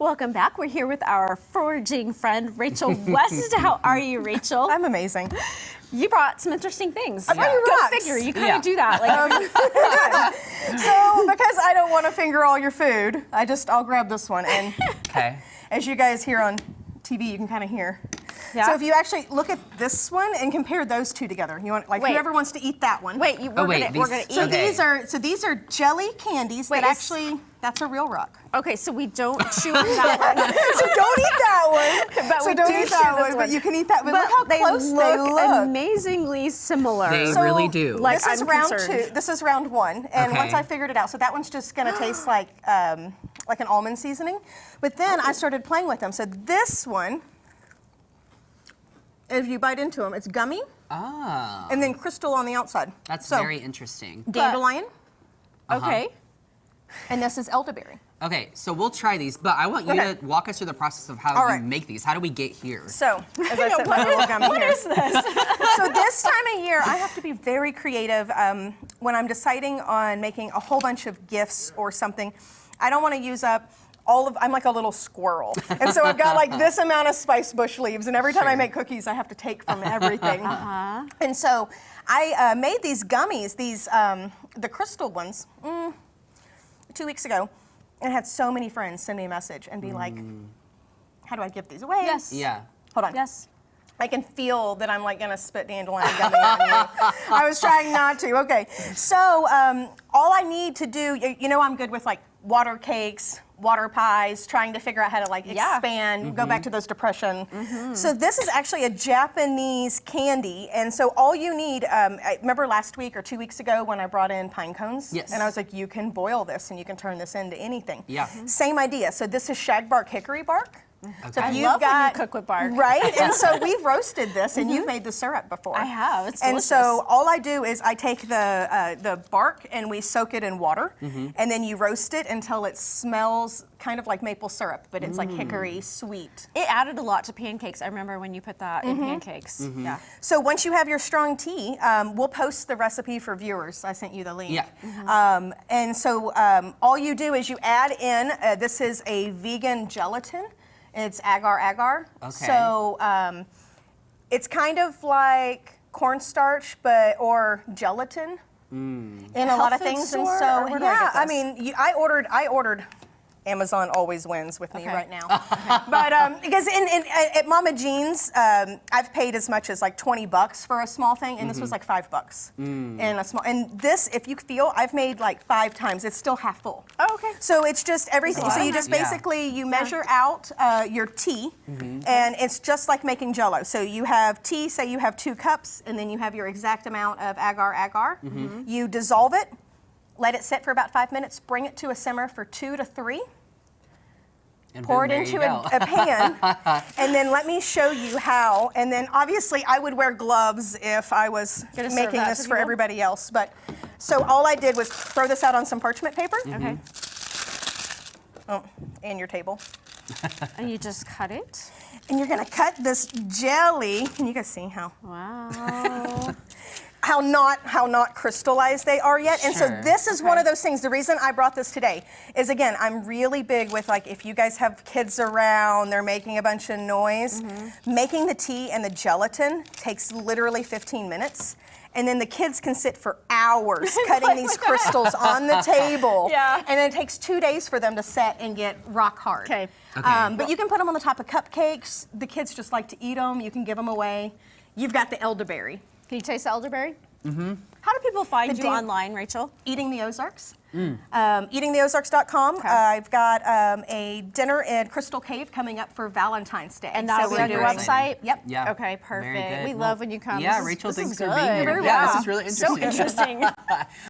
Welcome back. We're here with our foraging friend, Rachel West. How are you, Rachel? I'm amazing. You brought some interesting things. I brought you Go rocks. figure. You kind of do that. So because I don't want to finger all your food, I'll grab this one. And Okay. as you guys hear on TV, you can kind of hear. Yeah. So if you actually look at this one and compare those two together, you want Wait. whoever wants to eat that one. Wait, we're gonna eat. So Okay. these are jelly candies Wait, that actually that's a real rock. Okay, so we don't chew on that one. So don't eat that one. But so we don't do eat chew that this one, one. but you can eat that. But look how they close they look. amazingly similar. They So, really do. Like, this is I'm round concerned. 2. This is round 1, and Okay. once I figured it out, so that one's just gonna taste like an almond seasoning. But then I started playing with them. So this one, if you bite into them, it's gummy, Ah, and then crystal on the outside. that's so, very interesting. dandelion, Okay. and this is elderberry. Okay, so we'll try these, but I want you Okay. to walk us through the process of how All you right. make these. How do we get here? So, as I said, my little gummy What here. is this? So this time of year, I have to be very creative when I'm deciding on making a whole bunch of gifts or something. I don't want to use up I'm like a little squirrel. And so I've got like this amount of spice bush leaves, and every time I make cookies, I have to take from everything. And so I made these gummies, the crystal ones, 2 weeks ago, and had so many friends send me a message and be like, how do I give these away? Yes. Yeah. Hold on. Yes. I can feel that I'm like gonna spit dandelion gummy on you. I was trying not to. Okay, so all I need to do, you know, I'm good with like water cakes, water pies, trying to figure out how to like expand, go back to those depression. So this is actually a Japanese candy, and so all you need, I remember last week or 2 weeks ago when I brought in pine cones, Yes. and I was like, you can boil this and you can turn this into anything. Yeah. Same idea. So this is shagbark hickory bark. So I if love when you cook with bark. Right? And so we've roasted this, and you've made the syrup before. I have. It's And delicious. so all I do is I take the bark and we soak it in water, and then you roast it until it smells kind of like maple syrup, but it's like hickory sweet. It added a lot to pancakes. I remember when you put that in pancakes. Yeah. So once you have your strong tea, we'll post the recipe for viewers. I sent you the link. Yeah. And so all you do is you add in, this is a vegan gelatin. It's agar-agar. Okay. So it's kind of like cornstarch, or gelatin in a lot of food things. And store, so or where do I get I this? mean, I ordered. Amazon always wins with me right now. But because at Mama Jean's, I've paid as much as like $20 for a small thing, and this was like $5 in a small. And this, if you feel, I've made like 5 times. It's still half full. Oh, okay. So it's just everything. So you just Yeah. basically you measure out your tea, and it's just like making Jello. So you have tea. Say you have 2 cups, and then you have your exact amount of agar-agar. You dissolve it. Let it sit for about 5 minutes, bring it to a simmer for 2 to 3, And pour boom, it there into you go. a pan, and then let me show you how. And then obviously I would wear gloves if I was Gonna serve making that this to for people? everybody else. But so all I did was throw this out on some parchment paper. Okay. Oh, and your table. And you just cut it. And you're gonna cut this jelly. Can you guys see Wow. how not crystallized they are yet? And so Sure. this is one of those things. The reason I brought this today is, again, I'm really big with, like, if you guys have kids around, they're making a bunch of noise. Making the tea and the gelatin takes literally 15 minutes. And then the kids can sit for hours cutting these crystals on the table. Yeah. And then it takes 2 days for them to set and get rock hard. Okay. But you can put them on the top of cupcakes. The kids just like to eat them. You can give them away. You've got the elderberry. Can you taste the elderberry? Mm-hmm. How do people find you online, Rachel? Eating the Ozarks. Eatingtheozarks.com. Okay. I've got a dinner in Crystal Cave coming up for Valentine's Day. And that'll So be on we're your doing- website? Yep. Yeah. Okay, Very perfect. good. We Well, love when you come. Yeah, This is- Rachel, this thanks is for good. being here. You're very Yeah, this welcome. is really So interesting. interesting.